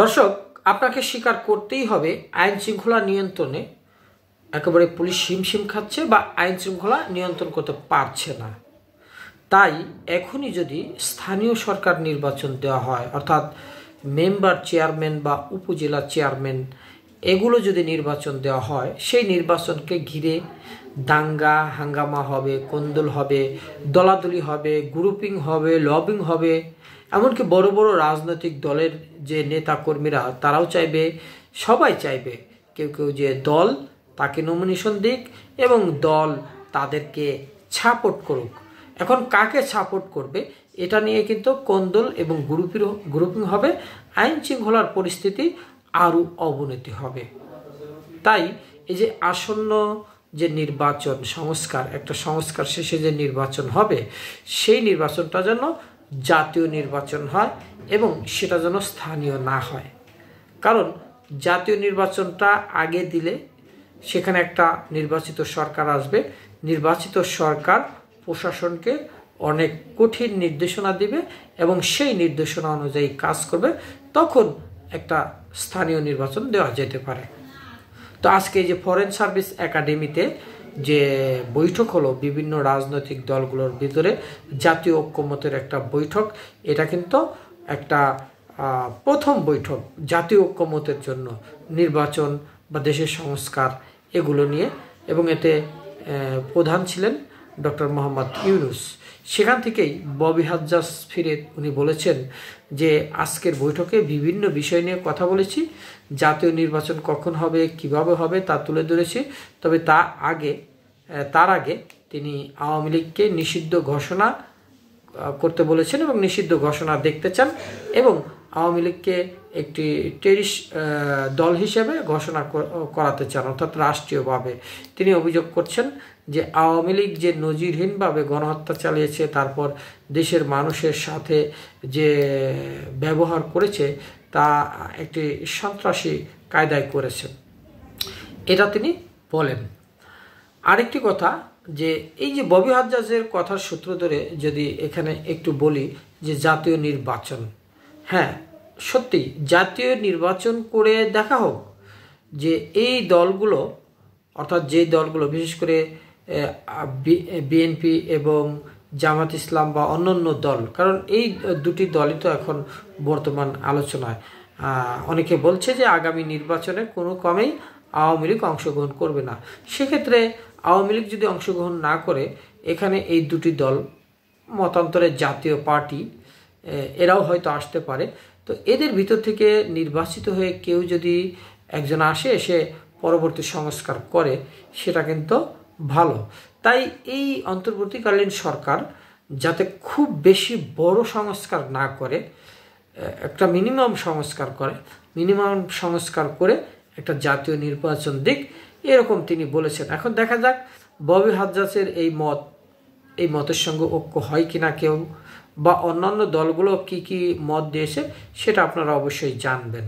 দর্শক, আপনাকে স্বীকার করতেই হবে আইন শৃঙ্খলা নিয়ন্ত্রণে একেবারে পুলিশ হিমশিম খাচ্ছে বা আইন শৃঙ্খলা নিয়ন্ত্রণ করতে পারছে না। তাই এখনই যদি স্থানীয় সরকার নির্বাচন দেওয়া হয়, অর্থাৎ মেম্বার চেয়ারম্যান বা উপজেলা চেয়ারম্যান এগুলো যদি নির্বাচন দেওয়া হয়, সেই নির্বাচনকে ঘিরে দাঙ্গা হাঙ্গামা হবে, কোন্দল হবে, দলাদলি হবে, গ্রুপিং হবে, লবিং হবে। এমনকি বড় বড় রাজনৈতিক দলের যে নেতাকর্মীরা তারাও চাইবে, সবাই চাইবে কেউ কেউ যে দল তাকে নমিনেশন দিক এবং দল তাদেরকে সাপোর্ট করুক। এখন কাকে সাপোর্ট করবে এটা নিয়ে কিন্তু কোন্দল এবং গ্রুপিং হবে, আইন শৃঙ্খলার পরিস্থিতি আরও অবনতি হবে। তাই এই যে আসন্ন যে নির্বাচন সংস্কার, একটা সংস্কার শেষে যে নির্বাচন হবে, সেই নির্বাচনটা যেন জাতীয় নির্বাচন হয় এবং সেটা যেন স্থানীয় না হয়। কারণ জাতীয় নির্বাচনটা আগে দিলে সেখানে একটা নির্বাচিত সরকার আসবে, নির্বাচিত সরকার প্রশাসনকে অনেক কঠিন নির্দেশনা দিবে এবং সেই নির্দেশনা অনুযায়ী কাজ করবে, তখন একটা স্থানীয় নির্বাচন দেওয়া যেতে পারে। তো আজকে এই যে ফরেন সার্ভিস একাডেমিতে যে বৈঠক হলো বিভিন্ন রাজনৈতিক দলগুলোর ভিতরে, জাতীয় ঐক্যমতের একটা বৈঠক, এটা কিন্তু একটা প্রথম বৈঠক জাতীয় ঐক্যমতের জন্য নির্বাচন বা দেশের সংস্কার এগুলো নিয়ে, এবং এতে প্রধান ছিলেন ডক্টর মোহাম্মদ ইউনূস। সেখান থেকেই ববি হাজ্জাজ ফিরে উনি বলেছেন যে আজকের বৈঠকে বিভিন্ন বিষয় নিয়ে কথা বলেছি, জাতীয় নির্বাচন কখন হবে, কিভাবে হবে তা তুলে ধরেছি। তবে তার আগে তিনি আওয়ামী লীগকে নিষিদ্ধ ঘোষণা করতে বলেছেন এবং নিষিদ্ধ ঘোষণা দেখতে চান এবং আওয়ামী লীগকে একটি টেরিস্ট দল হিসেবে ঘোষণা করাতে চান, অর্থাৎ রাষ্ট্রীয়ভাবে। তিনি অভিযোগ করছেন যে আওয়ামী লীগ যে নজিরহীনভাবে গণহত্যা চালিয়েছে, তারপর দেশের মানুষের সাথে যে ব্যবহার করেছে তা একটি সন্ত্রাসী কায়দায় করেছে, এটা তিনি বলেন। আরেকটি কথা, যে এই যে ববি হাজ্জাজের কথার সূত্র ধরে যদি এখানে একটু বলি যে জাতীয় নির্বাচন, হ্যাঁ সত্যি জাতীয় নির্বাচন করে দেখা হোক যে এই দলগুলো, অর্থাৎ যে দলগুলো বিশেষ করে বিএনপি এবং জামাত ইসলাম বা অন্যান্য দল, কারণ এই দুটি দলই তো এখন বর্তমান আলোচনায়। অনেকে বলছে যে আগামী নির্বাচনে কোনো ক্রমেই আওয়ামী লীগ অংশগ্রহণ করবে না। সেক্ষেত্রে আওয়ামী লীগ যদি অংশগ্রহণ না করে, এখানে এই দুটি দল মতান্তরের জাতীয় পার্টি এরাও হয়তো আসতে পারে। তো এদের ভিতর থেকে নির্বাচিত হয়ে কেউ যদি একজন আসে, এসে পরবর্তী সংস্কার করে, সেটা কিন্তু ভালো। তাই এই অন্তর্বর্তীকালীন সরকার যাতে খুব বেশি বড় সংস্কার না করে, একটা মিনিমাম সংস্কার করে একটা জাতীয় নির্বাচন দিক, এরকম তিনি বলেছেন। এখন দেখা যাক ববি হাজ্জাজের এই মতের সঙ্গে ঐক্য হয় কিনা কেউ, বা অন্যান্য দলগুলো কি মত দিয়েছে সেটা আপনারা অবশ্যই জানবেন।